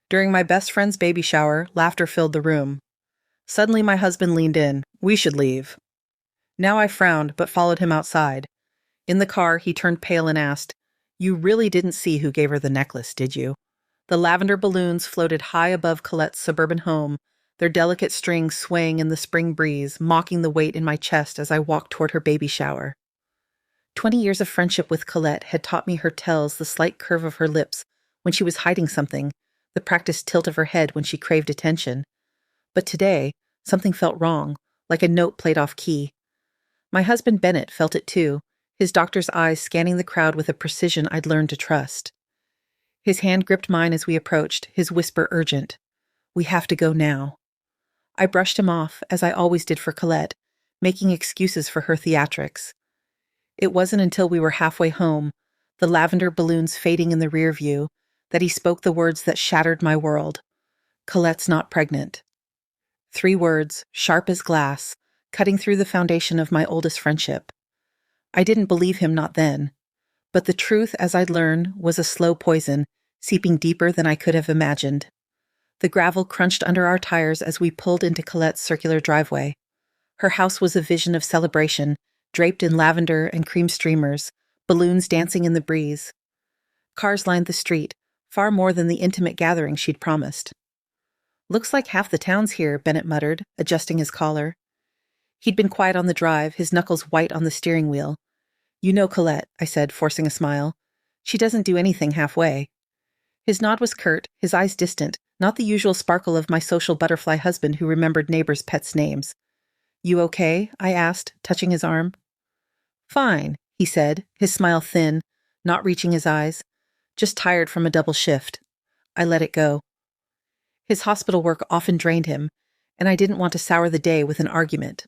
During my best friend's baby shower, laughter filled the room. Suddenly my husband leaned in. We should leave. Now I frowned, but followed him outside. In the car, he turned pale and asked, "You really didn't see who gave her the necklace, did you?" The lavender balloons floated high above Colette's suburban home, their delicate strings swaying in the spring breeze, mocking the weight in my chest as I walked toward her baby shower. 20 years of friendship with Colette had taught me her tells, the slight curve of her lips when she was hiding something, the practiced tilt of her head when she craved attention. But today, something felt wrong, like a note played off key. My husband Bennett felt it too, his doctor's eyes scanning the crowd with a precision I'd learned to trust. His hand gripped mine as we approached, his whisper urgent. "We have to go now." I brushed him off, as I always did for Colette, making excuses for her theatrics. It wasn't until we were halfway home, the lavender balloons fading in the rear view, that he spoke the words that shattered my world. "Colette's not pregnant." 3 words, sharp as glass, cutting through the foundation of my oldest friendship. I didn't believe him not then, but the truth, as I'd learned, was a slow poison, seeping deeper than I could have imagined. The gravel crunched under our tires as we pulled into Colette's circular driveway. Her house was a vision of celebration, draped in lavender and cream streamers, balloons dancing in the breeze. Cars lined the street, far more than the intimate gathering she'd promised. "Looks like half the town's here," Bennett muttered, adjusting his collar. He'd been quiet on the drive, his knuckles white on the steering wheel. "You know Colette," I said, forcing a smile. "She doesn't do anything halfway." His nod was curt, his eyes distant, not the usual sparkle of my social butterfly husband who remembered neighbors' pets' names. "You okay?" I asked, touching his arm. "Fine," he said, his smile thin, not reaching his eyes. "Just tired from a double shift." I let it go. His hospital work often drained him, and I didn't want to sour the day with an argument.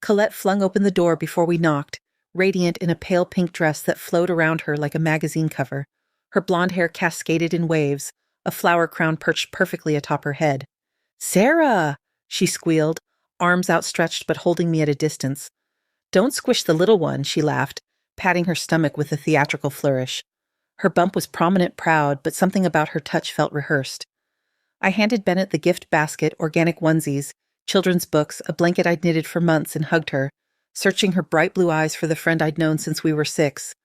Colette flung open the door before we knocked, radiant in a pale pink dress that flowed around her like a magazine cover. Her blonde hair cascaded in waves, a flower crown perched perfectly atop her head. "Sarah!" she squealed, arms outstretched but holding me at a distance. "Don't squish the little one," she laughed, patting her stomach with a theatrical flourish. Her bump was prominent, proud, but something about her touch felt rehearsed. I handed Bennett the gift basket, organic onesies, children's books, a blanket I'd knitted for months, and hugged her, searching her bright blue eyes for the friend I'd known since we were 6.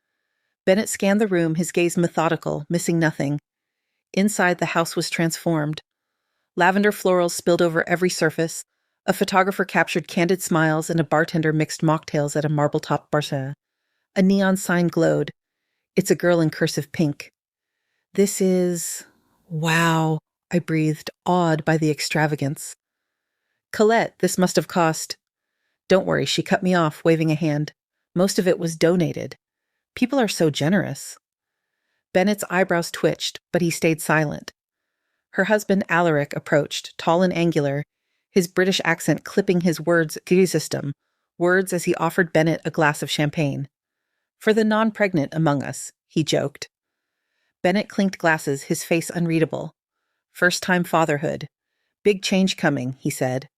Bennett scanned the room, his gaze methodical, missing nothing. Inside, the house was transformed. Lavender florals spilled over every surface, a photographer captured candid smiles, and a bartender mixed mocktails at a marble-topped bar. A neon sign glowed. "It's a girl in cursive pink." "This is... wow," I breathed, awed by the extravagance. "Colette, this must have cost..." "Don't worry," she cut me off, waving a hand. "Most of it was donated. People are so generous." Bennett's eyebrows twitched, but he stayed silent. Her husband, Alaric, approached, tall and angular, his British accent clipping his words system, words as he offered Bennett a glass of champagne. "For the non-pregnant among us," he joked. Bennett clinked glasses, his face unreadable. "First-time fatherhood. Big change coming," he said.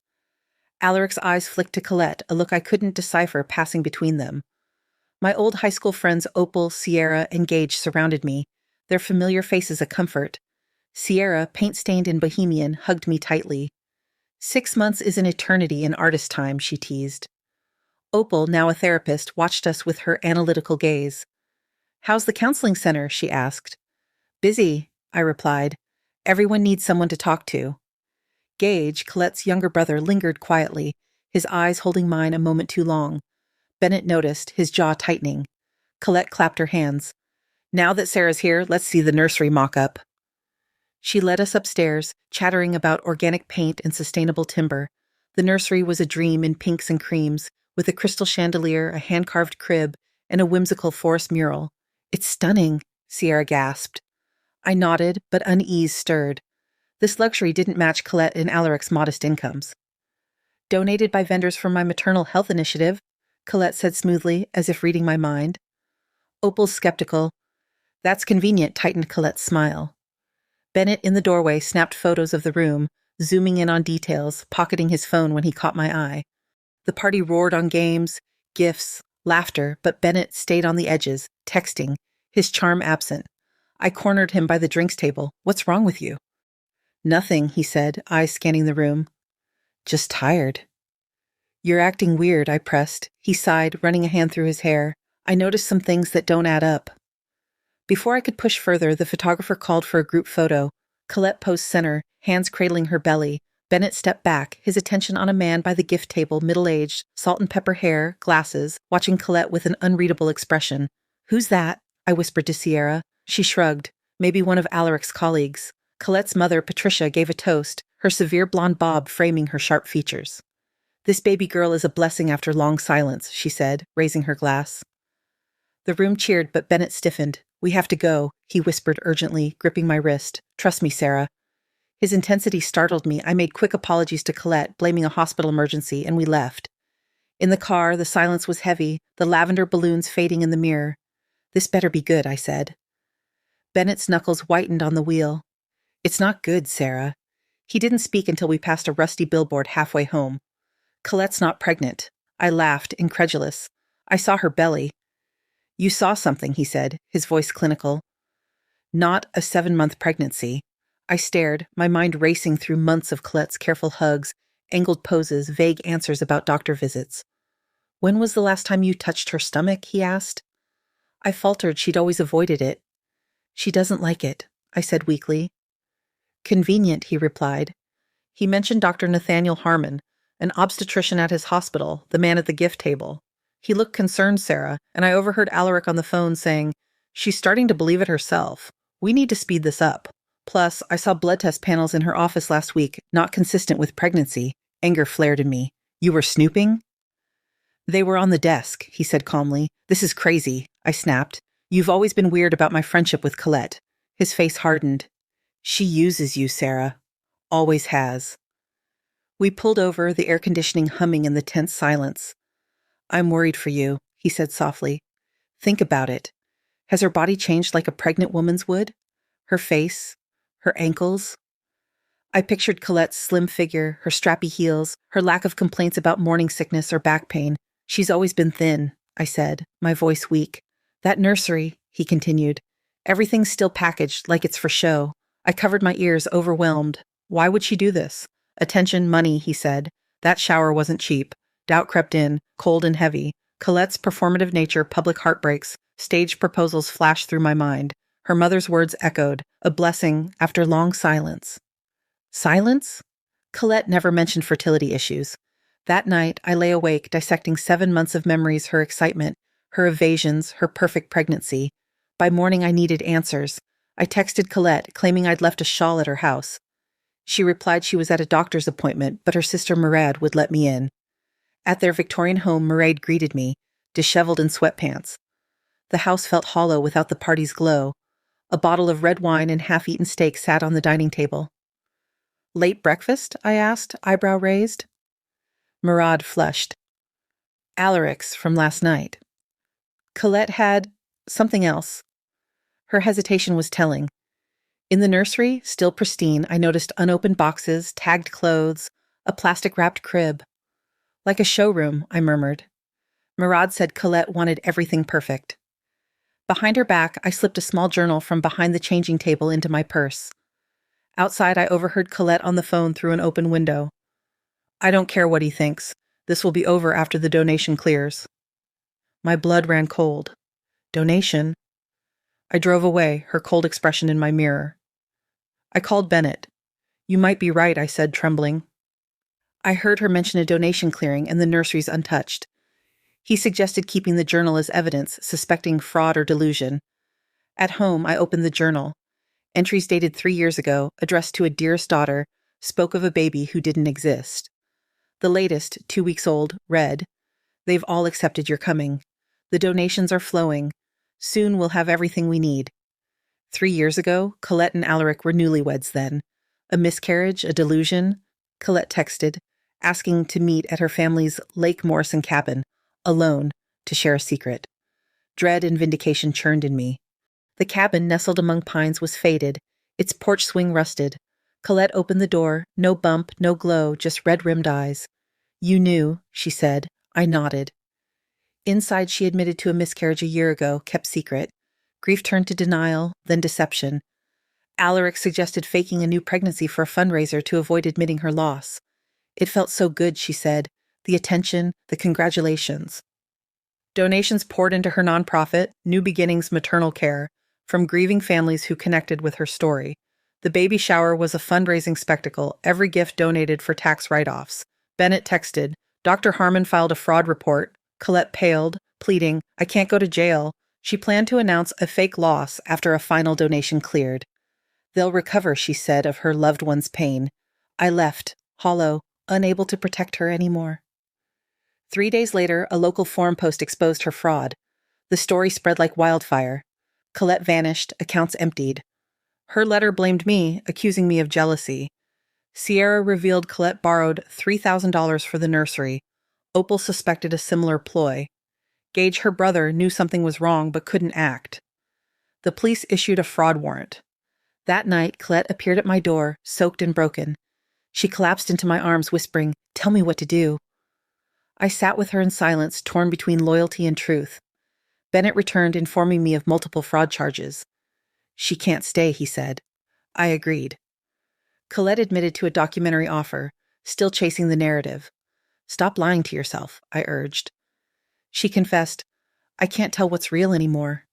Alaric's eyes flicked to Colette, a look I couldn't decipher passing between them. My old high school friends Opal, Sierra, and Gage surrounded me, their familiar faces a comfort. Sierra, paint-stained and bohemian, hugged me tightly. 6 months is an eternity in artist time, she teased. Opal, now a therapist, watched us with her analytical gaze. "How's the counseling center?" she asked. "Busy," I replied. "Everyone needs someone to talk to." Gage, Colette's younger brother, lingered quietly, his eyes holding mine a moment too long. Bennett noticed, his jaw tightening. Colette clapped her hands. "Now that Sarah's here, let's see the nursery mock-up." She led us upstairs, chattering about organic paint and sustainable timber. The nursery was a dream in pinks and creams, with a crystal chandelier, a hand-carved crib, and a whimsical forest mural. "It's stunning," Sierra gasped. I nodded, but unease stirred. This luxury didn't match Colette and Alaric's modest incomes. "Donated by vendors from my maternal health initiative," Colette said smoothly, as if reading my mind. Opal's skeptical. "That's convenient," tightened Colette's smile. Bennett, in the doorway, snapped photos of the room, zooming in on details, pocketing his phone when he caught my eye. The party roared on games, gifts, laughter, but Bennett stayed on the edges, texting, his charm absent. I cornered him by the drinks table. "What's wrong with you?" Nothing, he said, eyes scanning the room. Just tired. You're acting weird, I pressed. He sighed, running a hand through his hair. I noticed some things that don't add up. Before I could push further, the photographer called for a group photo. Colette posed center, hands cradling her belly. Bennett stepped back, his attention on a man by the gift table, middle-aged, salt and pepper hair, glasses, watching Colette with an unreadable expression. Who's that? I whispered to Sierra. She shrugged. Maybe one of Alaric's colleagues. Colette's mother, Patricia, gave a toast, her severe blonde bob framing her sharp features. This baby girl is a blessing after long silence, she said, raising her glass. The room cheered, but Bennett stiffened. We have to go, he whispered urgently, gripping my wrist. Trust me, Sarah. His intensity startled me. I made quick apologies to Colette, blaming a hospital emergency, and we left. In the car, the silence was heavy, the lavender balloons fading in the mirror. This better be good, I said. Bennett's knuckles whitened on the wheel. It's not good, Sarah. He didn't speak until we passed a rusty billboard halfway home. Colette's not pregnant. I laughed, incredulous. I saw her belly. You saw something, he said, his voice clinical. Not a 7-month pregnancy. I stared, my mind racing through months of Colette's careful hugs, angled poses, vague answers about doctor visits. When was the last time you touched her stomach, he asked. I faltered she'd always avoided it. She doesn't like it, I said weakly. Convenient, he replied. He mentioned Dr. Nathaniel Harmon, an obstetrician at his hospital, the man at the gift table. He looked concerned, Sarah, and I overheard Alaric on the phone saying, She's starting to believe it herself. We need to speed this up. Plus, I saw blood test panels in her office last week, not consistent with pregnancy. Anger flared in me. You were snooping? They were on the desk, he said calmly. This is crazy, I snapped. You've always been weird about my friendship with Colette. His face hardened. She uses you, Sarah. Always has. We pulled over, the air conditioning humming in the tense silence. I'm worried for you, he said softly. Think about it. Has her body changed like a pregnant woman's would? Her face, her ankles. I pictured Colette's slim figure, her strappy heels, her lack of complaints about morning sickness or back pain. She's always been thin, I said, my voice weak. That nursery, he continued. Everything's still packaged like it's for show. I covered my ears, overwhelmed. Why would she do this? Attention, money, he said. That shower wasn't cheap. Doubt crept in, cold and heavy. Colette's performative nature, public heartbreaks, staged proposals flashed through my mind. Her mother's words echoed, a blessing after long silence. Silence? Colette never mentioned fertility issues. That night, I lay awake, dissecting 7 months of memories, her excitement, her evasions, her perfect pregnancy. By morning, I needed answers. I texted Colette, claiming I'd left a shawl at her house. She replied she was at a doctor's appointment, but her sister Murad would let me in. At their Victorian home, Murad greeted me, disheveled in sweatpants. The house felt hollow without the party's glow. A bottle of red wine and half-eaten steak sat on the dining table. Late breakfast? I asked, eyebrow raised. Murad flushed. Alaric's from last night. Colette had something else. Her hesitation was telling. In the nursery, still pristine, I noticed unopened boxes, tagged clothes, a plastic-wrapped crib. Like a showroom, I murmured. Murad said Colette wanted everything perfect. Behind her back, I slipped a small journal from behind the changing table into my purse. Outside, I overheard Colette on the phone through an open window. I don't care what he thinks. This will be over after the donation clears. My blood ran cold. Donation? I drove away, her cold expression in my mirror. I called Bennett. You might be right, I said, trembling. I heard her mention a donation clearing and the nursery's untouched. He suggested keeping the journal as evidence, suspecting fraud or delusion. At home, I opened the journal. Entries dated 3 years ago, addressed to a dearest daughter, spoke of a baby who didn't exist. The latest, 2 weeks old, read, They've all accepted your coming. The donations are flowing. Soon we'll have everything we need. 3 years ago, Colette and Alaric were newlyweds then. A miscarriage, a delusion. Colette texted, asking to meet at her family's Lake Morrison cabin, alone, to share a secret. Dread and vindication churned in me. The cabin, nestled among pines, was faded, its porch swing rusted. Colette opened the door, no bump, no glow, just red-rimmed eyes. You knew, she said. I nodded. Inside, she admitted to a miscarriage a year ago, kept secret. Grief turned to denial, then deception. Alaric suggested faking a new pregnancy for a fundraiser to avoid admitting her loss. It felt so good, she said. The attention, the congratulations. Donations poured into her nonprofit, New Beginnings Maternal Care, from grieving families who connected with her story. The baby shower was a fundraising spectacle, every gift donated for tax write-offs. Bennett texted, Dr. Harmon filed a fraud report. Colette paled, pleading, I can't go to jail. She planned to announce a fake loss after a final donation cleared. They'll recover, she said, of her loved one's pain. I left, hollow, unable to protect her anymore. 3 days later, a local forum post exposed her fraud. The story spread like wildfire. Colette vanished, accounts emptied. Her letter blamed me, accusing me of jealousy. Sierra revealed Colette borrowed $3,000 for the nursery. Opal suspected a similar ploy. Gage, her brother, knew something was wrong but couldn't act. The police issued a fraud warrant. That night, Colette appeared at my door, soaked and broken. She collapsed into my arms, whispering, Tell me what to do. I sat with her in silence, torn between loyalty and truth. Bennett returned, informing me of multiple fraud charges. She can't stay, he said. I agreed. Colette admitted to a documentary offer, still chasing the narrative. Stop lying to yourself, I urged. She confessed, I can't tell what's real anymore.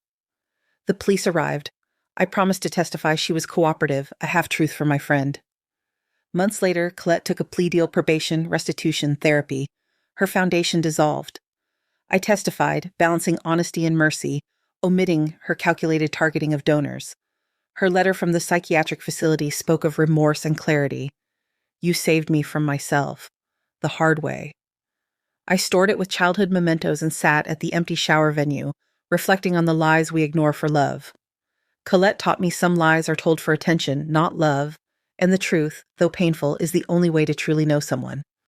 The police arrived. I promised to testify she was cooperative, a half-truth for my friend. Months later, Colette took a plea deal, probation, restitution, therapy. Her foundation dissolved. I testified, balancing honesty and mercy, omitting her calculated targeting of donors. Her letter from the psychiatric facility spoke of remorse and clarity. You saved me from myself. The hard way. I stored it with childhood mementos and sat at the empty shower venue, reflecting on the lies we ignore for love. Colette taught me some lies are told for attention, not love, and the truth, though painful, is the only way to truly know someone.